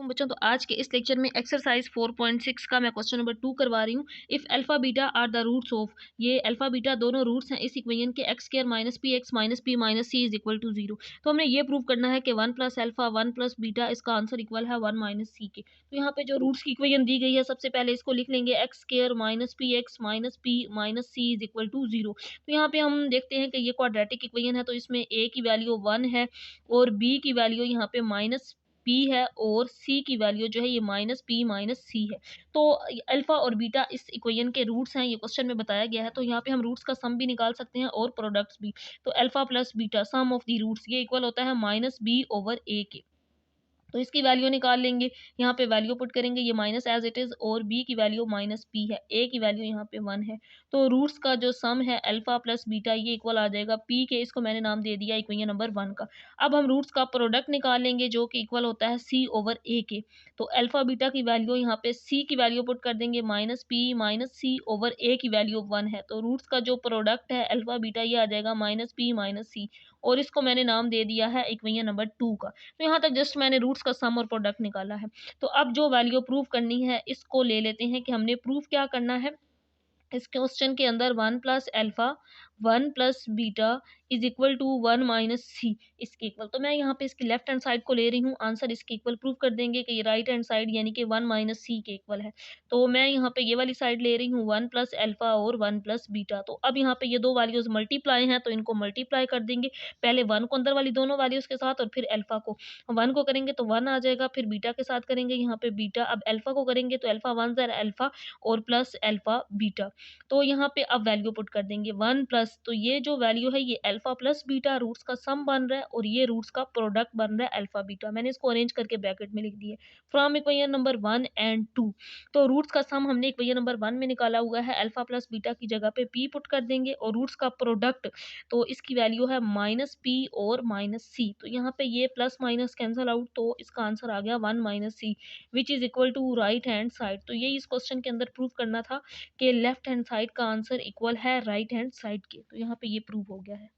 वालेकुम बच्चों। तो आज के इस लेक्चर में एक्सरसाइज 4.6 का मैं क्वेश्चन नंबर 2 करवा रही हूँ। If alpha beta are the roots of, ये अल्फा बीटा दोनों रूट्स हैं इस इक्वेशन के x square minus p x minus p minus c is equal to 0। तो हमने ये प्रूव करना है कि 1 प्लस अल्फा 1 प्लस बीटा इसका आंसर इक्वल है 1 माइनस सी के। तो यहाँ पे जो रूट्स की इक्वेशन दी गई है, सबसे पहले इसको लिख लेंगे x square minus p x minus p minus c is equal to 0। तो यहाँ पे हम देखते हैं कि ये क्वाड्रेटिक इक्वेशन है, तो इसमें ए की वैल्यू 1 है और बी की वैल्यू यहाँ पे माइनस पी है और सी की वैल्यू जो है ये माइनस पी माइनस सी है। तो अल्फा और बीटा इस इक्वेशन के रूट्स हैं, ये क्वेश्चन में बताया गया है। तो यहाँ पे हम रूट्स का सम भी निकाल सकते हैं और प्रोडक्ट्स भी। तो alpha plus beta sum of the roots ये इक्वल होता है माइनस बी ओवर ए के। तो इसकी वैल्यू निकाल लेंगे, यहाँ पे वैल्यू पुट करेंगे, ये माइनस एज इट इज़ और b की वैल्यू माइनस p है, a की वैल्यू यहाँ पे 1 है। तो रूट्स का जो सम है अल्फा प्लस बीटा ये इक्वल आ जाएगा p के, इसको मैंने नाम दे दिया इक्वेशन नंबर 1 का। अब हम रूट्स का प्रोडक्ट निकाल लेंगे जो कि इक्वल होता है c ओवर a के। तो अल्फा बीटा की वैल्यू यहाँ पे c की वैल्यू पुट कर देंगे minus p minus c over a की वैल्यू 1 है। तो रूट्स का जो प्रोडक्ट है अल्फा बीटा ये आ जाएगा माइनस p माइनस सी, और इसको मैंने नाम दे दिया है इक्वेशन नंबर 2 का। तो यहाँ तक जस्ट मैंने रूट्स का सम और प्रोडक्ट निकाला है। तो अब जो वैल्यू प्रूव करनी है इसको ले लेते हैं कि हमने प्रूव क्या करना है। इस क्वेश्चन के अंदर 1 plus alpha 1 plus beta is equal to 1 minus C इसके इक्वल। तो मैं यहाँ पे इसकी लेफ्ट हैंड साइड को ले रही हूँ, आंसर इसके इक्वल प्रूव कर देंगे कि ये राइट हैंड साइड यानी कि 1 माइनस सी के इक्वल है। तो मैं यहाँ पे ये वाली साइड ले रही हूँ 1 प्लस अल्फा और 1 प्लस बीटा। तो अब यहाँ पे ये दो वैल्यूज मल्टीप्लाई हैं तो इनको मल्टीप्लाई कर देंगे, पहले 1 को अंदर वाली दोनों वैल्यूज के साथ और फिर अल्फा को। 1 को करेंगे तो 1 आ जाएगा, फिर बीटा के साथ करेंगे यहाँ पे बीटा, अब अल्फा को करेंगे तो अल्फा 1 ज़र अल्फा और प्लस अल्फा बीटा। तो यहाँ पे अब वैल्यू पुट कर देंगे 1 प्लस, तो ये जो वैल्यू है ये अल्फा प्लस बीटा रूट्स का सम बन रहा है और ये रूट्स का प्रोडक्ट बन रहा है अल्फा बीटा। मैंने इसको अरेंज करके ब्रैकेट में लिख दिया फ्रॉम इक्वेशन नंबर 1 एंड 2। तो रूट्स का सम हमने इक्वेशन नंबर 1 में निकाला हुआ है, अल्फा प्लस बीटा की जगह पे p पुट कर देंगे और रूट्स का प्रोडक्ट तो इसकी वैल्यू है माइनस p और माइनस सी। तो यहाँ पे ये प्लस माइनस कैंसल आउट, तो इसका आंसर आ गया 1 minus c which is equal to right hand side. तो यही इस क्वेश्चन के अंदर प्रूव करना था कि लेफ्ट हैंड साइड का आंसर इक्वल है राइट हैंड साइड के। तो यहाँ पे ये प्रूव हो गया है।